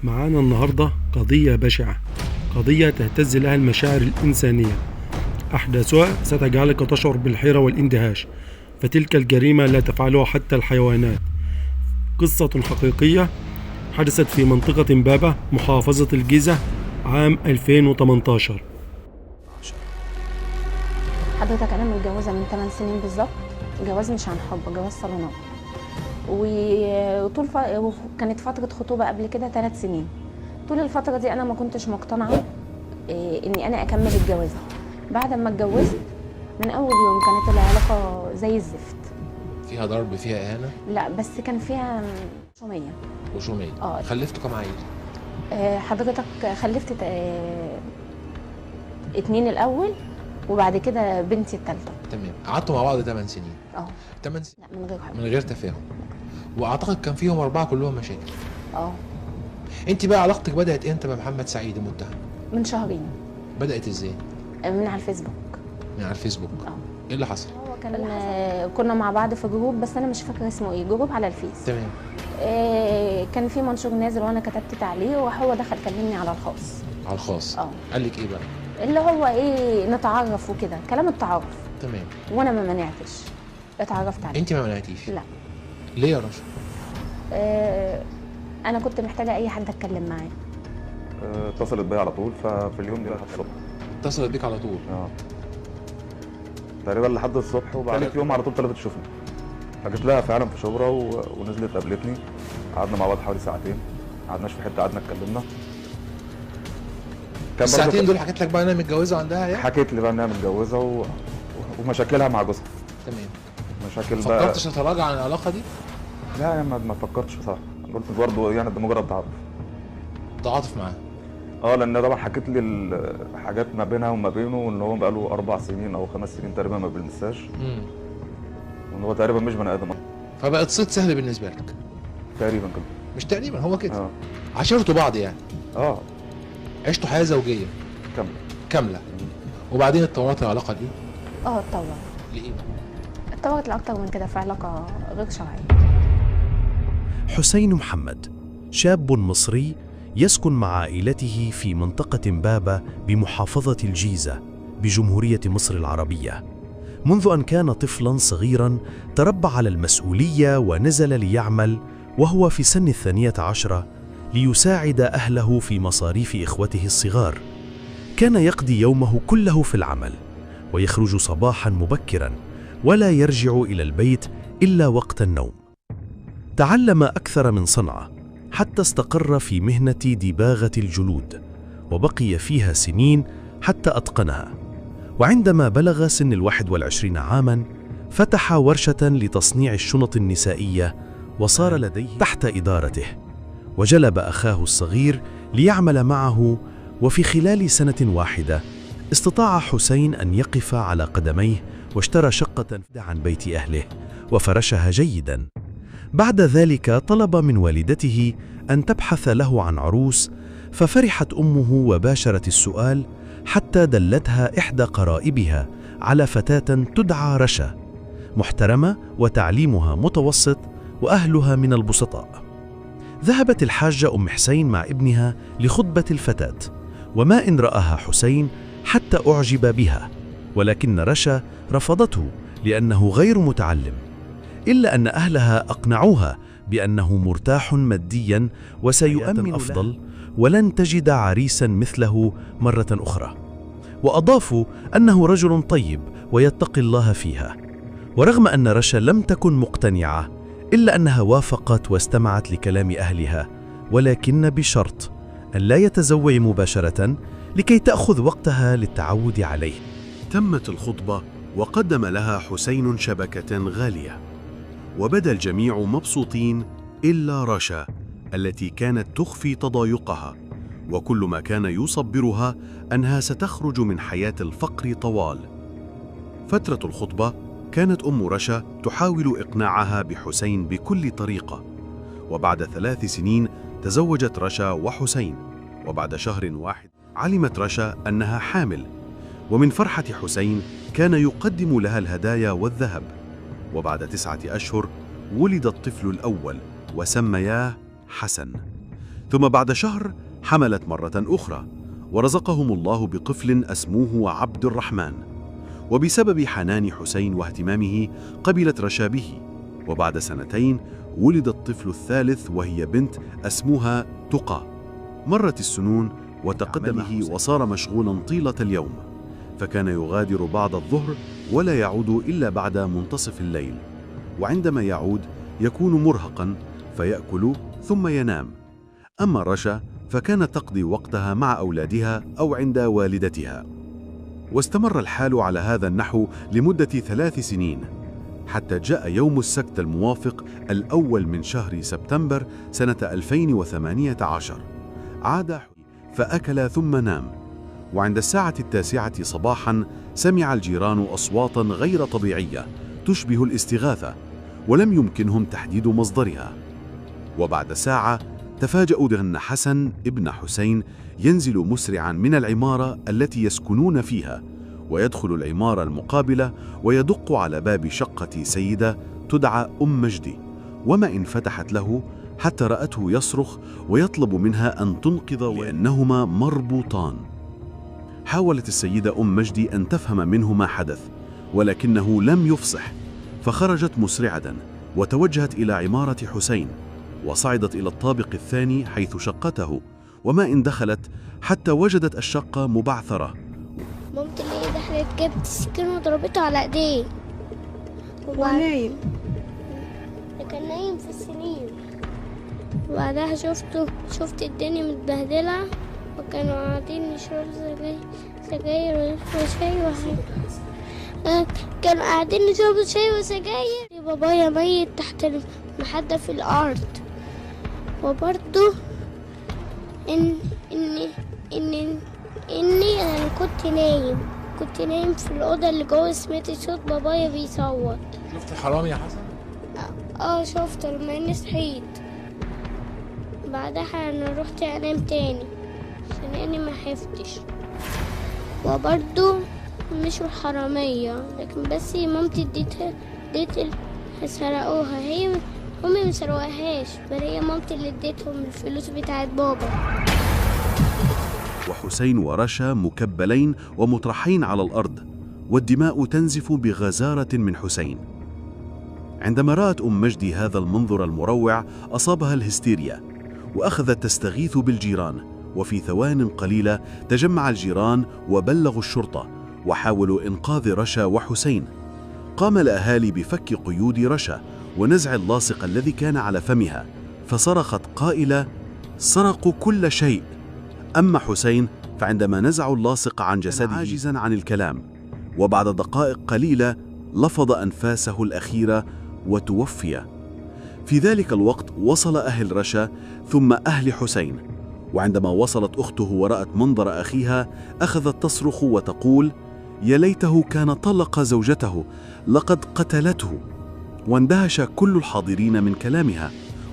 معانا النهاردة قضية بشعة، قضية تهتز لها المشاعر الإنسانية. أحداثها ستجعلك تشعر بالحيرة والاندهاش، فتلك الجريمة لا تفعلها حتى الحيوانات. قصة حقيقية حدثت في منطقة إمبابة محافظة الجيزة عام 2018. حضرتك أنا متجوزة من 8 سنين بالظبط. جواز مش عن حب، جواز صالونات. كانت فترة خطوبة قبل كده 3 سنين. طول الفترة دي أنا ما كنتش مقتنعة إني أنا أكمل الجواز. بعد ما اتجوزت من أول يوم كانت العلاقة زي الزفت. فيها ضرب، فيها إهانة؟ لا، بس كان فيها خصومية. خصومية. خلفتوا كام عيل؟ حضرتك خلفت 2 الأول، وبعد كده بنتي الثالثة. تمام. قعدتوا مع بعض 8 سنين؟ 8 سنين؟ لا، من غير حب. من غير تفاهم. واعتقد كان فيهم 4 كلهم مشاكل. انت بقى علاقتك بدأت امتى بمحمد سعيد المتهم؟ من شهرين. بدأت ازاي؟ من على الفيسبوك. من على الفيسبوك؟ ايه اللي حصل؟ هو كنا مع بعض في جروب، بس انا مش فاكره اسمه ايه، جروب على الفيس. تمام. كان في منشور نازل وانا كتبت تعليق، وهو دخل كلمني على الخاص. على الخاص؟ قال لك ايه بقى؟ اللي هو ايه، نتعرف وكده، كلام التعارف. تمام. وانا ما منعتش، اتعرفت عليه. انت ما منعتيش؟ لا. ليه يا رشا؟ انا كنت محتاجه اي حد اتكلم معاه. اتصلت بيا على طول، ففي اليوم ده لحد الصبح. اتصلت بيك على طول؟ تقريبا لحد الصبح، وبعد يوم على طول طلبت تشوفني. فجيت لها فعلا في شبرا ونزلت قابلتني. قعدنا مع بعض حوالي ساعتين، ما قعدناش في حته، قعدنا اتكلمنا. الساعتين دول حكيت لك بقى انها متجوزه وعندها عيال؟ حكيت لي بقى انها متجوزه ومشاكلها مع جوزها. تمام. مشاكل بقى. فكرتش تتراجع عن العلاقه دي؟ لا يا ما فكرتش بصراحه، قلت برضه يعني ده مجرد تعاطف معاها. لان طبعا حكيت لي الحاجات ما بينها وما بينه، وان هو بقى له 4 سنين او 5 سنين تقريبا ما بيلمسهاش. وان هو تقريبا مش بني ادم. فبقت صيد سهل بالنسبه لك؟ تقريبا كده. مش تقريبا، هو كده. عاشرتوا بعض يعني؟ عشتوا حياه زوجيه كامله. وبعدين اتطورت العلاقه دي؟ اتطورت. لايه؟ اتطورت لاكتر من كده، في علاقه غير شرعيه. حسين محمد شاب مصري يسكن مع عائلته في منطقة إمبابة بمحافظة الجيزة بجمهورية مصر العربية. منذ أن كان طفلاً صغيراً تربى على المسؤولية ونزل ليعمل وهو في سن 12 ليساعد أهله في مصاريف إخوته الصغار. كان يقضي يومه كله في العمل، ويخرج صباحاً مبكراً ولا يرجع إلى البيت إلا وقت النوم. تعلم أكثر من صنعة حتى استقر في مهنة دباغة الجلود، وبقي فيها سنين حتى أتقنها. وعندما بلغ سن 21 عاماً فتح ورشة لتصنيع الشنط النسائية، وصار لديه تحت إدارته، وجلب أخاه الصغير ليعمل معه. وفي خلال سنة واحدة استطاع حسين أن يقف على قدميه، واشترى شقة عن بيت أهله وفرشها جيداً. بعد ذلك طلب من والدته أن تبحث له عن عروس، ففرحت أمه وباشرت السؤال حتى دلتها إحدى قرائبها على فتاة تدعى رشا، محترمة وتعليمها متوسط وأهلها من البسطاء. ذهبت الحاجة أم حسين مع ابنها لخطبة الفتاة، وما إن رآها حسين حتى أعجب بها، ولكن رشا رفضته لأنه غير متعلم، إلا أن أهلها أقنعوها بأنه مرتاح مادياً وسيؤمن أفضل، ولن تجد عريساً مثله مرة أخرى. وأضافوا أنه رجل طيب ويتقي الله فيها. ورغم أن رشا لم تكن مقتنعة، إلا أنها وافقت واستمعت لكلام أهلها، ولكن بشرط أن لا يتزوج مباشرة لكي تأخذ وقتها للتعود عليه. تمت الخطبة، وقدم لها حسين شبكة غالية، وبدا الجميع مبسوطين إلا رشا التي كانت تخفي تضايقها، وكل ما كان يصبرها أنها ستخرج من حياة الفقر طوال. فترة الخطبة كانت أم رشا تحاول إقناعها بحسين بكل طريقة، وبعد 3 سنين تزوجت رشا وحسين. وبعد شهر واحد علمت رشا أنها حامل، ومن فرحة حسين كان يقدم لها الهدايا والذهب. وبعد 9 أشهر ولد الطفل الأول وسمياه حسن. ثم بعد شهر حملت مرة أخرى، ورزقهم الله بطفل أسموه عبد الرحمن. وبسبب حنان حسين واهتمامه قبلت رشا به، وبعد 2 ولد الطفل الثالث وهي بنت أسموها تقى. مرت السنون وتقدمه وصار مشغولا طيلة اليوم، فكان يغادر بعد الظهر ولا يعود إلا بعد منتصف الليل، وعندما يعود يكون مرهقا فيأكل ثم ينام. أما رشا فكانت تقضي وقتها مع أولادها أو عند والدتها. واستمر الحال على هذا النحو لمدة 3 سنين، حتى جاء يوم السبت الموافق 1 من شهر سبتمبر سنة 2018. عاد فأكل ثم نام، وعند 9:09 صباحا سمع الجيران أصواتا غير طبيعية تشبه الاستغاثة، ولم يمكنهم تحديد مصدرها. وبعد ساعة تفاجأوا بأن حسن ابن حسين ينزل مسرعا من العمارة التي يسكنون فيها، ويدخل العمارة المقابلة ويدق على باب شقة سيدة تدعى مجدي، وما إن فتحت له حتى رأته يصرخ ويطلب منها أن تنقذ لأنهما مربوطان. حاولت السيدة مجدي أن تفهم منه ما حدث، ولكنه لم يفصح، فخرجت مسرعة وتوجهت إلى عمارة حسين، وصعدت إلى الطابق الثاني حيث شقته، وما إن دخلت حتى وجدت الشقة مبعثرة. مامتي اللي هي دخلت جابت السكين وضربته على ايديه ونايم. كان نايم في السرير. وبعدها شفت الدنيا متبهدلة، وكانوا قاعدين يشربوا سجاير وشاي كانوا قاعدين يشربوا شاي وسجاير. بابايا ميت تحت المحدة في الأرض. وبرضه إني أنا كنت نايم في الأوضة اللي جوه، سمعت صوت بابايا بيصوت. شفت حرامي يا حسن؟ شفت لما إني صحيت. بعدها أنا رحت أنام تاني عشان إني ما خفتش. وبرضه مش حرامية، لكن بس مامتي اديت سرقوها. هما ما سرقوهاش، بل هي مامتي اللي اديتهم الفلوس بتاعت بابا. وحسين ورشا مكبلين ومطرحين على الأرض، والدماء تنزف بغزارة من حسين. عندما رأت مجدي هذا المنظر المروع أصابها الهستيريا، وأخذت تستغيث بالجيران، وفي ثوان قليلة تجمع الجيران وبلغوا الشرطة وحاولوا إنقاذ رشا وحسين. قام الأهالي بفك قيود رشا ونزع اللاصق الذي كان على فمها، فصرخت قائلة: سرقوا كل شيء. أما حسين فعندما نزعوا اللاصق عن جسده عاجزا عن الكلام، وبعد دقائق قليلة لفظ أنفاسه الأخيرة وتوفي. في ذلك الوقت وصل أهل رشا ثم أهل حسين، وعندما وصلت أخته ورأت منظر أخيها أخذت تصرخ وتقول: يا ليته كان طلق زوجته، لقد قتلته. واندهش كل الحاضرين من كلامها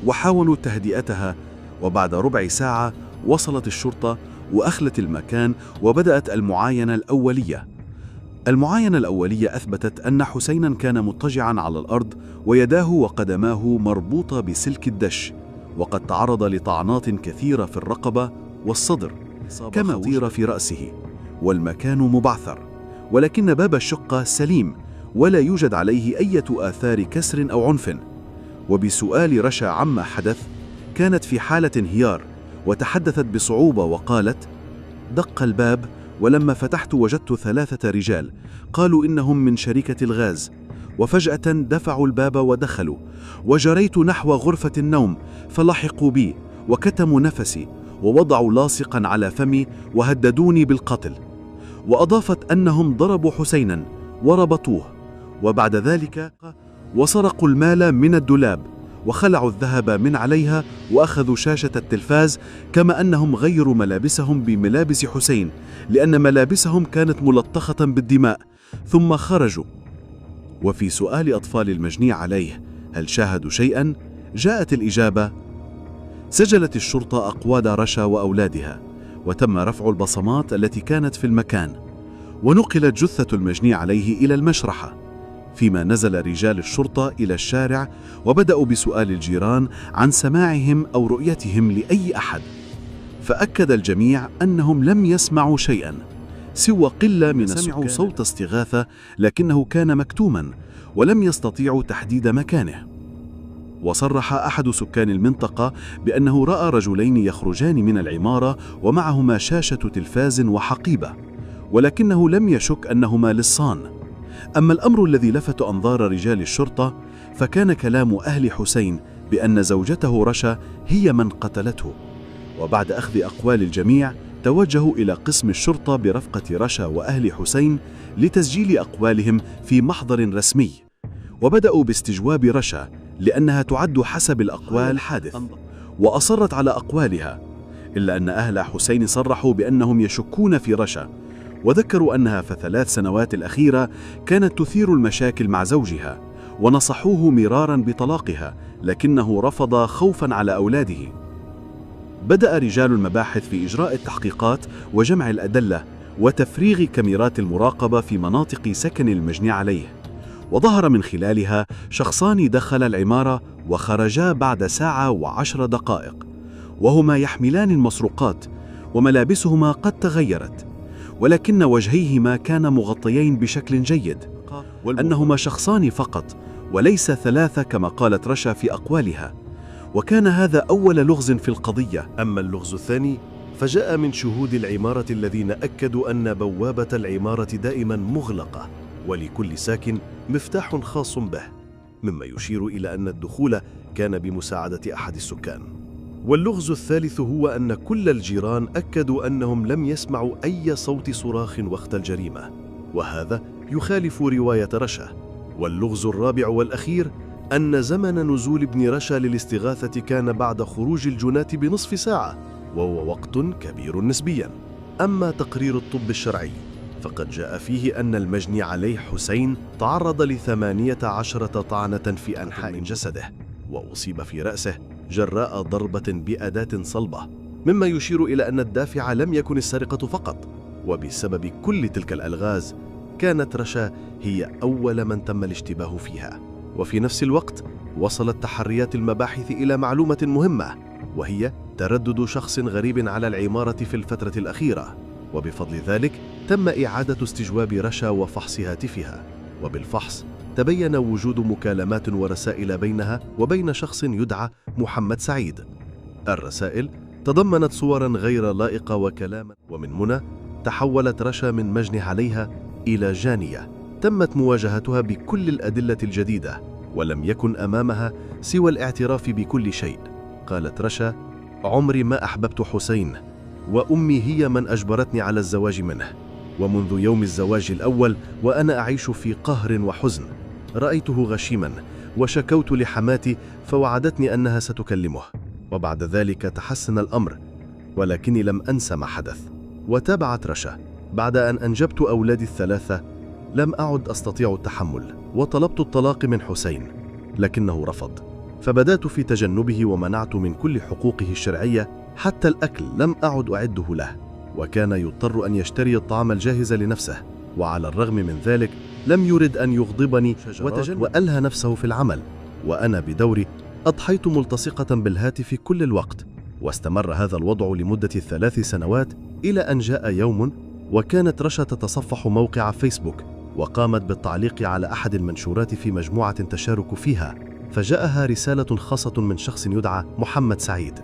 وحاولوا تهدئتها، وبعد ربع ساعة وصلت الشرطة وأخلت المكان وبدأت المعاينة الأولية. المعاينة الأولية أثبتت أن حسينا كان مضطجعا على الأرض ويداه وقدماه مربوطة بسلك الدش، وقد تعرض لطعنات كثيرة في الرقبة والصدر، كما طير في رأسه، والمكان مبعثر، ولكن باب الشقة سليم ولا يوجد عليه أي آثار كسر أو عنف. وبسؤال رشا عما حدث كانت في حالة انهيار، وتحدثت بصعوبة وقالت: دق الباب، ولما فتحت وجدت 3 رجال قالوا إنهم من شركة الغاز، وفجأة دفعوا الباب ودخلوا، وجريت نحو غرفة النوم فلحقوا بي وكتموا نفسي ووضعوا لاصقا على فمي وهددوني بالقتل. وأضافت أنهم ضربوا حسينا وربطوه، وبعد ذلك وسرقوا المال من الدولاب وخلعوا الذهب من عليها وأخذوا شاشة التلفاز، كما أنهم غيروا ملابسهم بملابس حسين لأن ملابسهم كانت ملطخة بالدماء، ثم خرجوا. وفي سؤال أطفال المجني عليه هل شاهدوا شيئا؟ جاءت الإجابة: سجلت الشرطة أقواد رشا وأولادها، وتم رفع البصمات التي كانت في المكان، ونقلت جثة المجني عليه إلى المشرحة. فيما نزل رجال الشرطة إلى الشارع وبدأوا بسؤال الجيران عن سماعهم أو رؤيتهم لأي أحد، فأكد الجميع أنهم لم يسمعوا شيئا سوى قلة من سمعوا صوت استغاثة، لكنه كان مكتوما ولم يستطيعوا تحديد مكانه. وصرح أحد سكان المنطقة بأنه رأى رجلين يخرجان من العمارة ومعهما شاشة تلفاز وحقيبة، ولكنه لم يشك أنهما لصان. أما الأمر الذي لفت أنظار رجال الشرطة فكان كلام أهل حسين بأن زوجته رشا هي من قتلته. وبعد أخذ أقوال الجميع توجهوا إلى قسم الشرطة برفقة رشا وأهل حسين لتسجيل أقوالهم في محضر رسمي، وبدأوا باستجواب رشا لأنها تعد حسب الأقوال حادث، وأصرت على أقوالها، إلا أن أهل حسين صرحوا بأنهم يشكون في رشا، وذكروا أنها في 3 سنوات الأخيرة كانت تثير المشاكل مع زوجها، ونصحوه مرارا بطلاقها لكنه رفض خوفا على أولاده. بدأ رجال المباحث في إجراء التحقيقات وجمع الأدلة وتفريغ كاميرات المراقبة في مناطق سكن المجني عليه، وظهر من خلالها شخصان دخل العمارة وخرجا بعد 1 ساعة و10 دقائق، وهما يحملان المسروقات وملابسهما قد تغيرت، ولكن وجهيهما كان مغطيين بشكل جيد، أنهما شخصان فقط وليس 3 كما قالت رشا في أقوالها. وكان هذا أول لغز في القضية. أما اللغز الثاني فجاء من شهود العمارة الذين أكدوا أن بوابة العمارة دائما مغلقة ولكل ساكن مفتاح خاص به، مما يشير إلى أن الدخول كان بمساعدة أحد السكان. واللغز الثالث هو أن كل الجيران أكدوا أنهم لم يسمعوا أي صوت صراخ وقت الجريمة، وهذا يخالف رواية رشا. واللغز الرابع والأخير أن زمن نزول ابن رشا للاستغاثة كان بعد خروج الجناة بنصف ساعة، وهو وقت كبير نسبيا. أما تقرير الطب الشرعي فقد جاء فيه أن المجني عليه حسين تعرض ل18 طعنة في أنحاء جسده، وأصيب في رأسه جراء ضربة بأداة صلبة، مما يشير إلى أن الدافع لم يكن السرقة فقط. وبسبب كل تلك الألغاز كانت رشا هي أول من تم الاشتباه فيها. وفي نفس الوقت وصلت تحريات المباحث إلى معلومة مهمة، وهي تردد شخص غريب على العمارة في الفترة الأخيرة، وبفضل ذلك تم إعادة استجواب رشا وفحص هاتفها، وبالفحص تبين وجود مكالمات ورسائل بينها وبين شخص يدعى محمد سعيد. الرسائل تضمنت صورا غير لائقة وكلاما، ومن هنا تحولت رشا من مجني عليها إلى جانية تمت مواجهتها بكل الأدلة الجديدة، ولم يكن أمامها سوى الاعتراف بكل شيء. قالت رشا: عمري ما أحببت حسين، وأمي هي من أجبرتني على الزواج منه، ومنذ يوم الزواج الأول وأنا أعيش في قهر وحزن. رأيته غشيما وشكوت لحماتي فوعدتني أنها ستكلمه، وبعد ذلك تحسن الأمر، ولكني لم أنسى ما حدث. وتابعت رشا: بعد أن أنجبت أولادي ال3 لم أعد أستطيع التحمل، وطلبت الطلاق من حسين لكنه رفض، فبدأت في تجنبه ومنعت من كل حقوقه الشرعية، حتى الأكل لم أعد أعده له، وكان يضطر أن يشتري الطعام الجاهز لنفسه، وعلى الرغم من ذلك لم يرد أن يغضبني وألهى نفسه في العمل، وأنا بدوري أضحيت ملتصقة بالهاتف كل الوقت. واستمر هذا الوضع لمدة 3 سنوات، إلى أن جاء يوم وكانت رشا تتصفح موقع فيسبوك، وقامت بالتعليق على أحد المنشورات في مجموعة تشارك فيها، فجاءها رسالة خاصة من شخص يدعى محمد سعيد،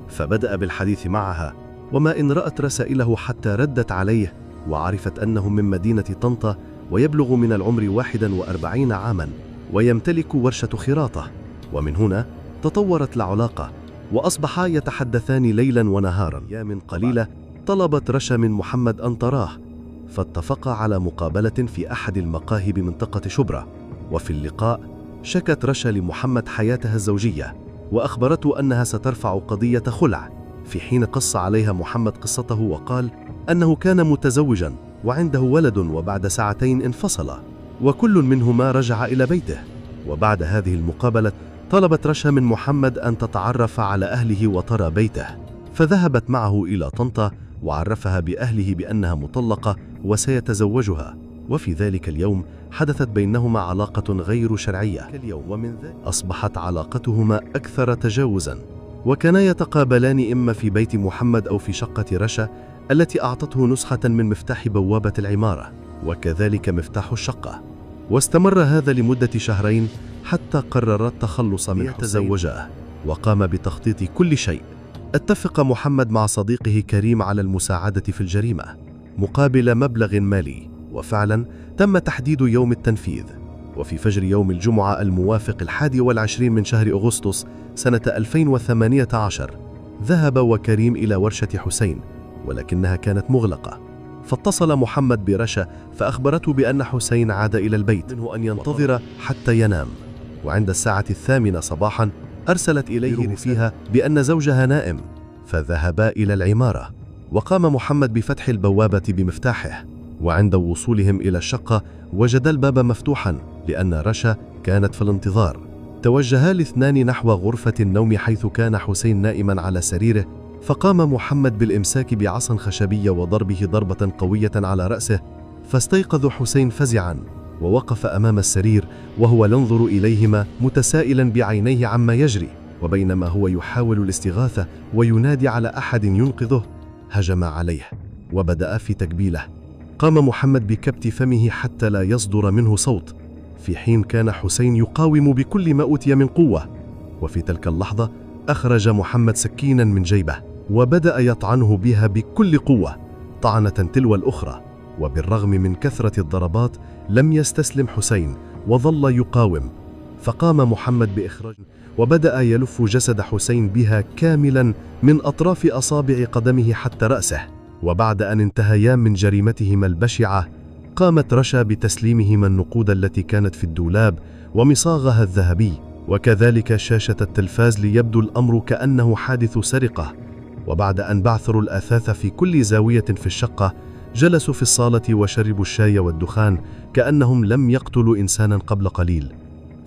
فبدأ بالحديث معها، وما إن رأت رسائله حتى ردت عليه، وعرفت أنه من مدينة طنطا، ويبلغ من العمر 41 عاما، ويمتلك ورشة خراطة. ومن هنا تطورت العلاقة، وأصبحا يتحدثان ليلا ونهارا. أيام قليلة طلبت رشا من محمد أن تراه، فاتفقا على مقابلة في أحد المقاهي بمنطقة شبرا. وفي اللقاء شكت رشا لمحمد حياتها الزوجية، وأخبرته أنها سترفع قضية خلع، في حين قص عليها محمد قصته وقال أنه كان متزوجا وعنده ولد، وبعد 2 ساعات انفصلا، وكل منهما رجع إلى بيته. وبعد هذه المقابلة طلبت رشا من محمد أن تتعرف على أهله وترى بيته، فذهبت معه إلى طنطا وعرفها بأهله بأنها مطلقة وسيتزوجها. وفي ذلك اليوم حدثت بينهما علاقة غير شرعية ومن ذلك أصبحت علاقتهما أكثر تجاوزا، وكانا يتقابلان إما في بيت محمد أو في شقة رشا التي أعطته نسخة من مفتاح بوابة العمارة وكذلك مفتاح الشقة. واستمر هذا لمدة شهرين حتى قرر التخلص من يتزوجاه، وقام بتخطيط كل شيء. اتفق محمد مع صديقه كريم على المساعدة في الجريمة مقابل مبلغ مالي، وفعلا تم تحديد يوم التنفيذ. وفي فجر يوم الجمعة الموافق 21 من شهر أغسطس سنة 2018 ذهب وكريم إلى ورشة حسين، ولكنها كانت مغلقة. فاتصل محمد برشا فأخبرته بأن حسين عاد إلى البيت، منه أن ينتظر حتى ينام. وعند الساعة 8 صباحا أرسلت إليه فيها بأن زوجها نائم، فذهبا إلى العمارة وقام محمد بفتح البوابة بمفتاحه. وعند وصولهم إلى الشقة وجد الباب مفتوحا لأن رشا كانت في الانتظار. توجها الاثنان نحو غرفة النوم حيث كان حسين نائما على سريره، فقام محمد بالإمساك بعصا خشبية وضربه ضربة قوية على رأسه، فاستيقظ حسين فزعا ووقف أمام السرير وهو ينظر إليهما متسائلا بعينيه عما يجري. وبينما هو يحاول الاستغاثة وينادي على أحد ينقذه هجم عليه وبدأ في تكبيله. قام محمد بكبت فمه حتى لا يصدر منه صوت، في حين كان حسين يقاوم بكل ما أوتي من قوة. وفي تلك اللحظة أخرج محمد سكينا من جيبه وبدأ يطعنه بها بكل قوة طعنة تلو الأخرى. وبالرغم من كثرة الضربات لم يستسلم حسين وظل يقاوم، فقام محمد بإخراج وبدأ يلف جسد حسين بها كاملا من أطراف أصابع قدمه حتى رأسه. وبعد أن انتهيا من جريمتهما البشعة قامت رشا بتسليمهما النقود التي كانت في الدولاب ومصاغها الذهبي وكذلك شاشة التلفاز ليبدو الأمر كأنه حادث سرقة. وبعد أن بعثروا الأثاث في كل زاوية في الشقة جلسوا في الصالة وشربوا الشاي والدخان كأنهم لم يقتلوا إنسانا قبل قليل.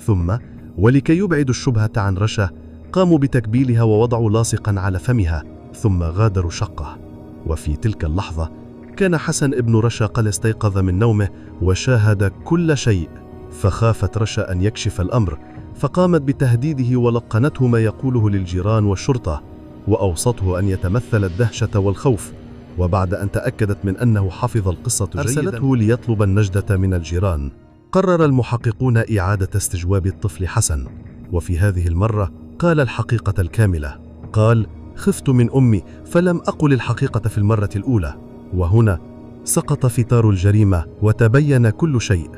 ثم ولكي يبعدوا الشبهة عن رشا قاموا بتكبيلها ووضعوا لاصقا على فمها ثم غادروا الشقة. وفي تلك اللحظة كان حسن ابن رشا قد استيقظ من نومه وشاهد كل شيء، فخافت رشا أن يكشف الأمر فقامت بتهديده ولقنته ما يقوله للجيران والشرطة، وأوصته أن يتمثل الدهشة والخوف. وبعد أن تأكدت من أنه حفظ القصة جيدا أرسلته ليطلب النجدة من الجيران. قرر المحققون إعادة استجواب الطفل حسن، وفي هذه المرة قال الحقيقة الكاملة. قال: خفت من أمي فلم أقل الحقيقة في المرة الأولى. وهنا سقط فتار الجريمة وتبين كل شيء،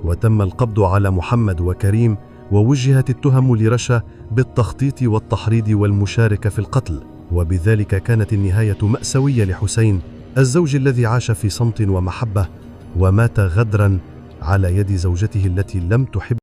وتم القبض على محمد وكريم، ووجهت التهم لرشا بالتخطيط والتحريض والمشاركة في القتل. وبذلك كانت النهاية مأساوية لحسين الزوج الذي عاش في صمت ومحبة ومات غدرا على يد زوجته التي لم تحب